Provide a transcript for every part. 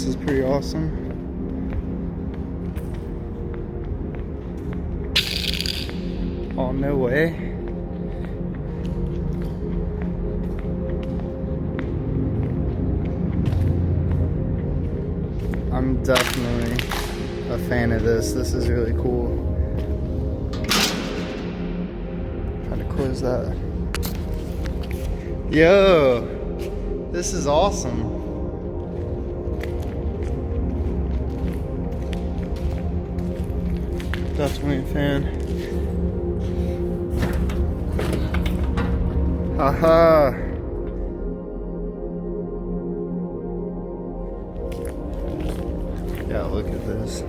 This is pretty awesome. Oh, no way. I'm definitely a fan of this. This is really cool. How to close that? Yo, this is awesome. Definitely a fan. Haha. Yeah, look at this.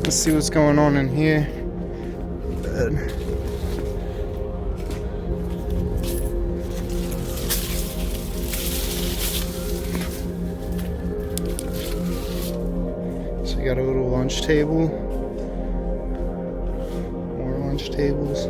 Let's see what's going on in here. Bed. So you got a little lunch table. More lunch tables.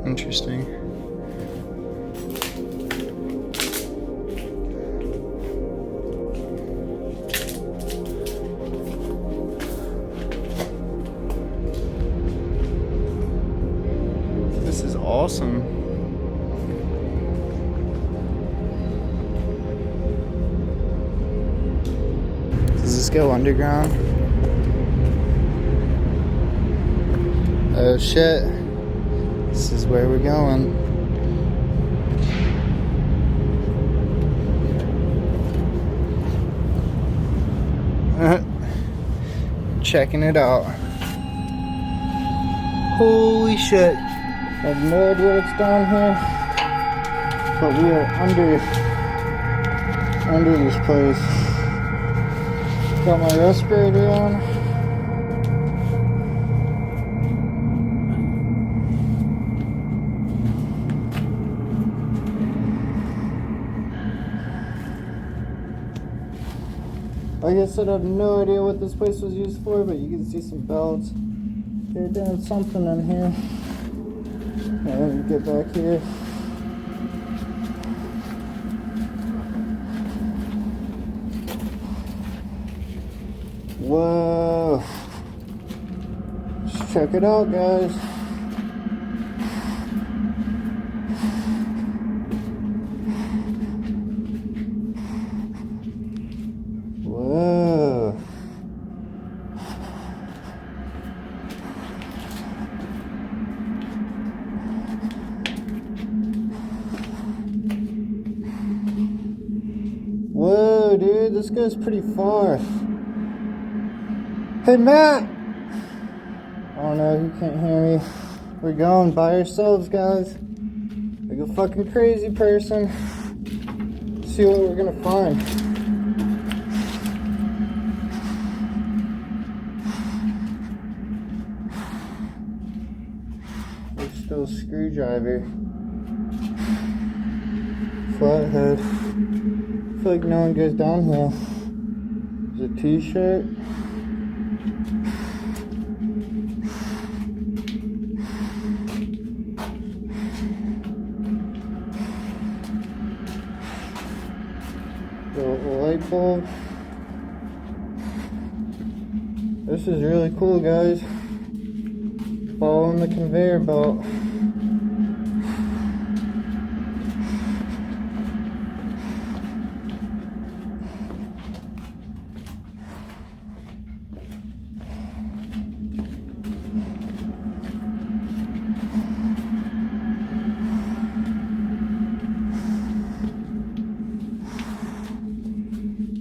Interesting. This is awesome. Does this go underground? Oh shit. This is where we're going. Checking it out. Holy shit. I have no idea what's down here. But we are under this place. Got my respirator on. Like I said, I have no idea what this place was used for, but you can see some belts. They're doing something in here. Let me get back here. Whoa. Let's check it out, guys. Whoa. Whoa, dude, this goes pretty far. Hey, Matt! Oh no, you can't hear me. We're going by ourselves, guys. Like a fucking crazy person. See what we're gonna find. There's still a screwdriver. Flathead. I feel like no one goes down here. There's a t-shirt. The light bulb. This is really cool, guys. Following the conveyor belt.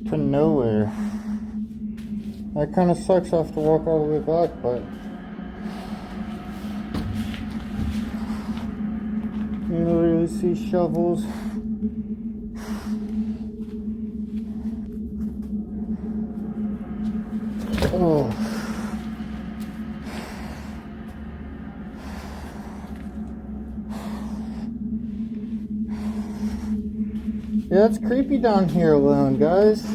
To nowhere. That kind of sucks. I have to walk all the way back, but you literally see shovels. Oh. Yeah, it's creepy down here alone, guys.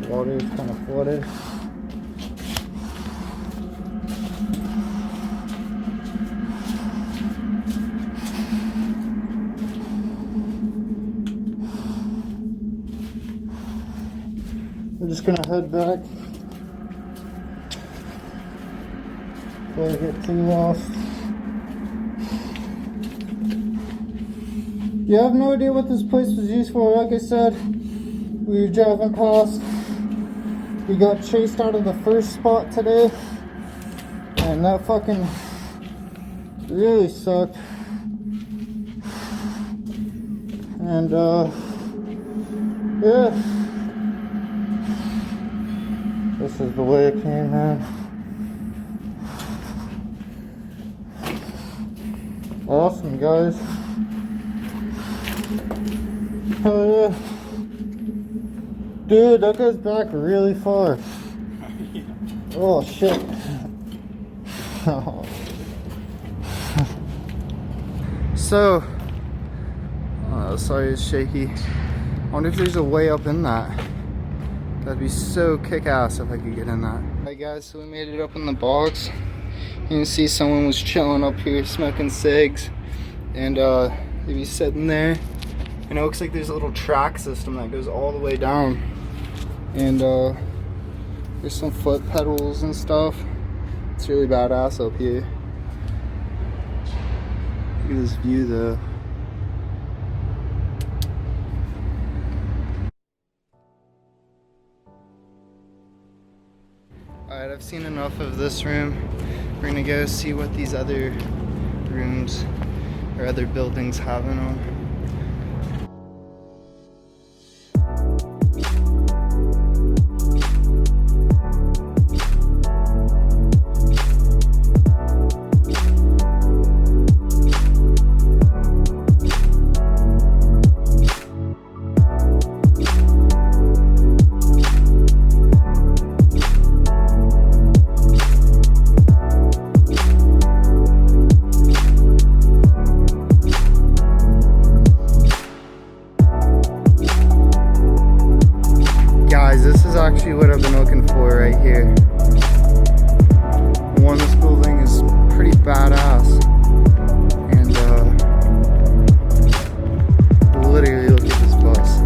Water is kind of flooded. We're just gonna head back before I get too lost. Yeah, I have no idea what this place was used for. Like I said, we were driving past. We got chased out of the first spot today, and that fucking really sucked. And yeah, this is the way it came, man. Awesome, guys. Hell yeah. Dude, that goes back really far. Yeah. Oh shit. So, sorry it's shaky. I wonder if there's a way up in that. That'd be so kick-ass if I could get in that. Alright guys, so we made it up in the box. You can see someone was chilling up here smoking cigs. And they'd be sitting there. And it looks like there's a little track system that goes all the way down. And there's some foot pedals and stuff. It's really badass up here. Look at this view though. Alright, I've seen enough of this room. We're gonna go see what these other rooms or other buildings have in them. Guys, this is actually what I've been looking for right here. One, this building is pretty badass. And literally look at this bus.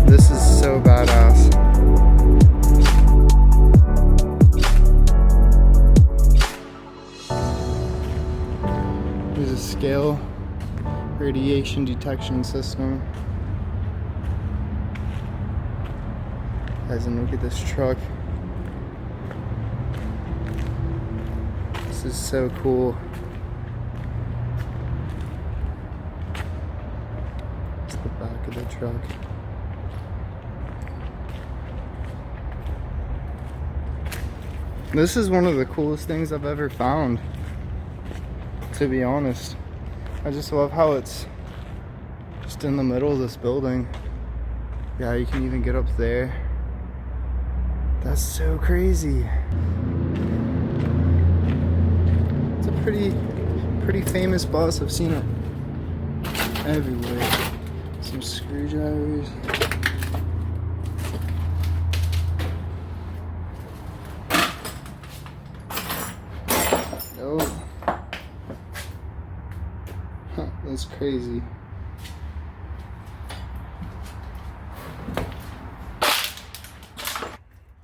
This is so badass. There's a scale. Radiation detection system. Guys, and look at this truck. This is so cool. It's the back of the truck. This is one of the coolest things I've ever found, to be honest. I just love how it's just in the middle of this building. Yeah, you can even get up there. That's so crazy. It's a pretty famous bus. I've seen it everywhere. Some screwdrivers. Oh. That's crazy.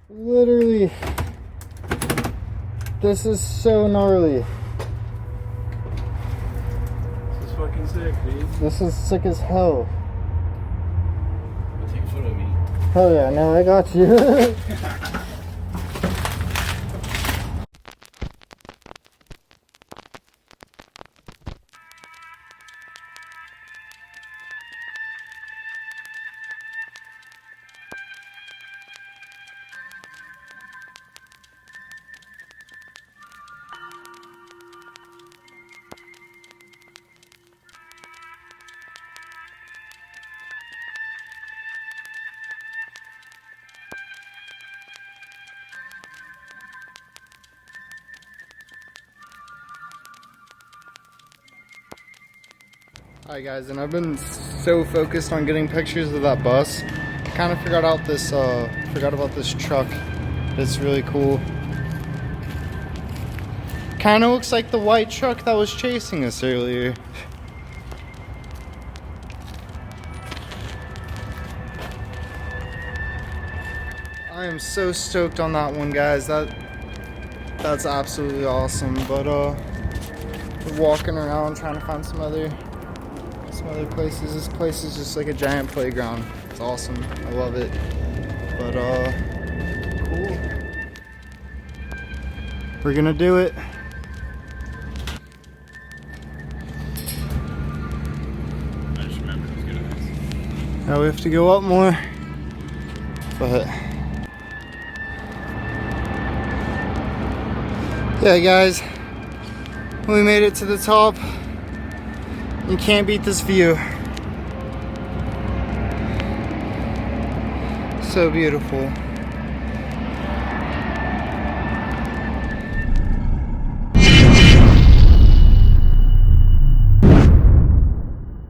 Literally, this is so gnarly. This is fucking sick, dude. This is sick as hell. Take a photo of me. Hell yeah, no, I got you. Alright guys, and I've been so focused on getting pictures of that bus, I kind of forgot about this truck. It's really cool. Kind of looks like the white truck that was chasing us earlier. I am so stoked on that one, guys. That's absolutely awesome. But we're walking around trying to find some other places. This place is just like a giant playground. It's awesome. I love it. But cool. We're gonna do it. I just remember it was good at this. Now we have to go up more. But yeah, guys, we made it to the top. You can't beat this view. So beautiful.